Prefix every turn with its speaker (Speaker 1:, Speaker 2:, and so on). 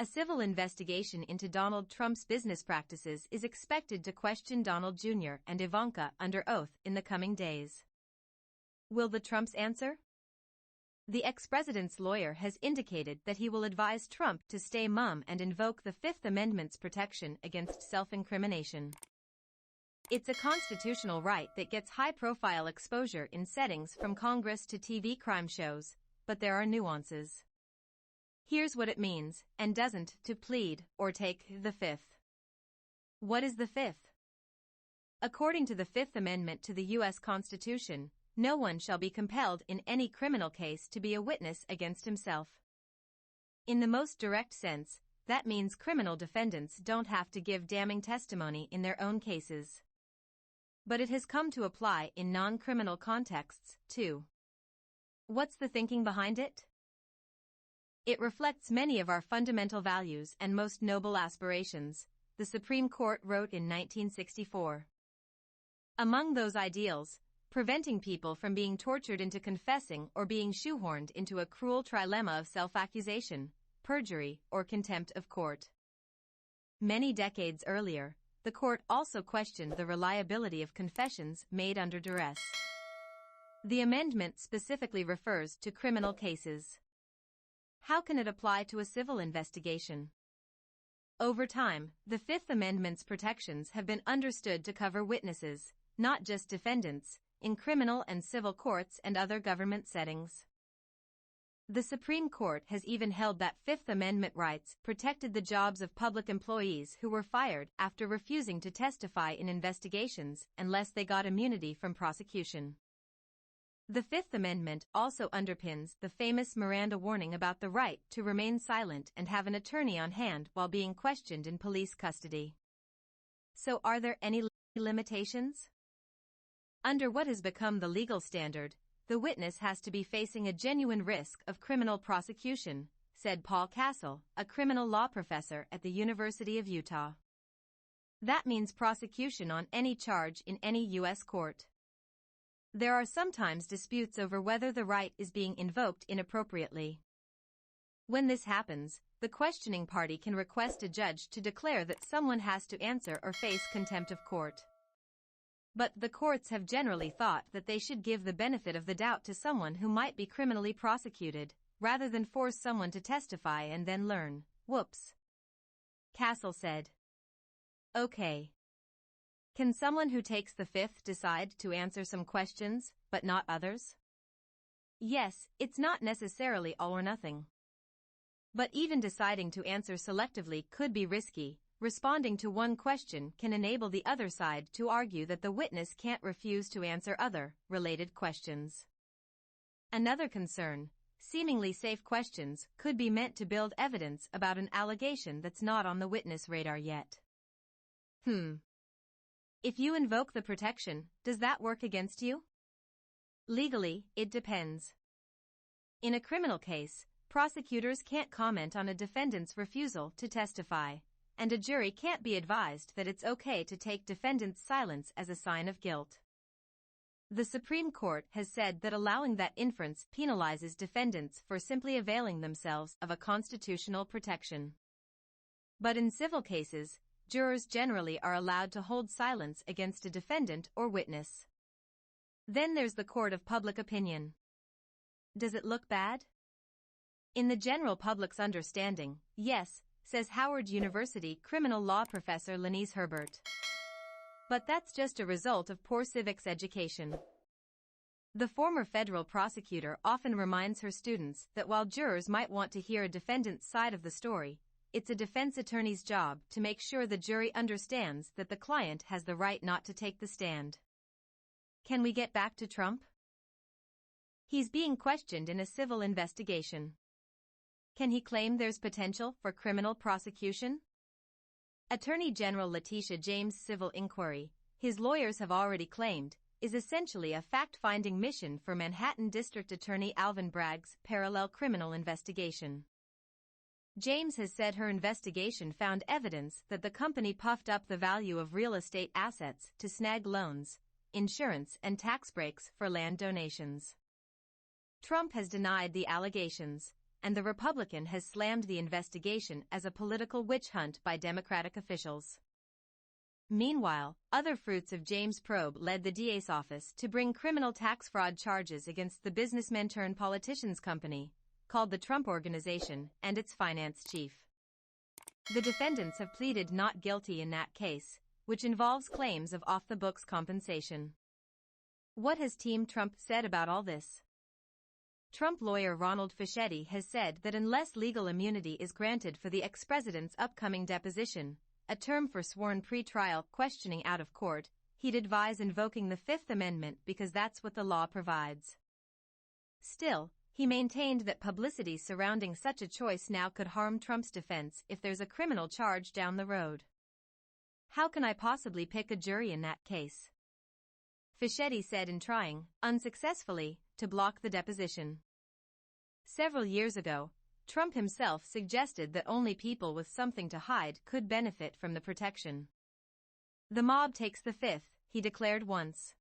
Speaker 1: A civil investigation into Donald Trump's business practices is expected to question Donald Jr. and Ivanka under oath in the coming days. Will the Trumps answer? The ex-president's lawyer has indicated that he will advise Trump to stay mum and invoke the Fifth Amendment's protection against self-incrimination. It's a constitutional right that gets high-profile exposure in settings from Congress to TV crime shows, but there are nuances. Here's what it means and doesn't to plead or take the Fifth. What is the Fifth? According to the Fifth Amendment to the U.S. Constitution, no one shall be compelled in any criminal case to be a witness against himself. In the most direct sense, that means criminal defendants don't have to give damning testimony in their own cases. But it has come to apply in non-criminal contexts, too. What's the thinking behind it? It reflects many of our fundamental values and most noble aspirations, the Supreme Court wrote in 1964. Among those ideals, preventing people from being tortured into confessing or being shoehorned into a cruel trilemma of self-accusation, perjury, or contempt of court. Many decades earlier, the court also questioned the reliability of confessions made under duress. The amendment specifically refers to criminal cases. How can it apply to a civil investigation? Over time, the Fifth Amendment's protections have been understood to cover witnesses, not just defendants, in criminal and civil courts and other government settings. The Supreme Court has even held that Fifth Amendment rights protected the jobs of public employees who were fired after refusing to testify in investigations unless they got immunity from prosecution. The Fifth Amendment also underpins the famous Miranda warning about the right to remain silent and have an attorney on hand while being questioned in police custody. So are there any limitations? Under what has become the legal standard, the witness has to be facing a genuine risk of criminal prosecution, said Paul Castle, a criminal law professor at the University of Utah. That means prosecution on any charge in any U.S. court. There are sometimes disputes over whether the right is being invoked inappropriately. When this happens, the questioning party can request a judge to declare that someone has to answer or face contempt of court. But the courts have generally thought that they should give the benefit of the doubt to someone who might be criminally prosecuted, rather than force someone to testify and then learn, whoops. Castle said. Okay. Can someone who takes the Fifth decide to answer some questions, but not others? Yes, it's not necessarily all or nothing. But even deciding to answer selectively could be risky. Responding to one question can enable the other side to argue that the witness can't refuse to answer other, related questions. Another concern, seemingly safe questions could be meant to build evidence about an allegation that's not on the witness radar yet. If you invoke the protection, does that work against you? Legally, it depends. In a criminal case, prosecutors can't comment on a defendant's refusal to testify, and a jury can't be advised that it's okay to take defendant's silence as a sign of guilt. The Supreme Court has said that allowing that inference penalizes defendants for simply availing themselves of a constitutional protection. But in civil cases, jurors generally are allowed to hold silence against a defendant or witness. Then there's the court of public opinion. Does it look bad? In the general public's understanding, yes, says Howard University criminal law professor Lenise Herbert. But that's just a result of poor civics education. The former federal prosecutor often reminds her students that while jurors might want to hear a defendant's side of the story, it's a defense attorney's job to make sure the jury understands that the client has the right not to take the stand. Can we get back to Trump? He's being questioned in a civil investigation. Can he claim there's potential for criminal prosecution? Attorney General Letitia James' civil inquiry, his lawyers have already claimed, is essentially a fact-finding mission for Manhattan District Attorney Alvin Bragg's parallel criminal investigation. James has said her investigation found evidence that the company puffed up the value of real estate assets to snag loans, insurance, and tax breaks for land donations. Trump has denied the allegations, and the Republican has slammed the investigation as a political witch hunt by Democratic officials. Meanwhile, other fruits of James' probe led the DA's office to bring criminal tax fraud charges against the businessman-turned-politicians company, called the Trump Organization, and its finance chief. The defendants have pleaded not guilty in that case, which involves claims of off-the-books compensation. What has Team Trump said about all this? Trump lawyer Ronald Fischetti has said that unless legal immunity is granted for the ex-president's upcoming deposition, a term for sworn pre-trial questioning out of court, he'd advise invoking the Fifth Amendment because that's what the law provides. Still, he maintained that publicity surrounding such a choice now could harm Trump's defense if there's a criminal charge down the road. How can I possibly pick a jury in that case? Fischetti said in trying, unsuccessfully, to block the deposition. Several years ago, Trump himself suggested that only people with something to hide could benefit from the protection. The mob takes the fifth, he declared once.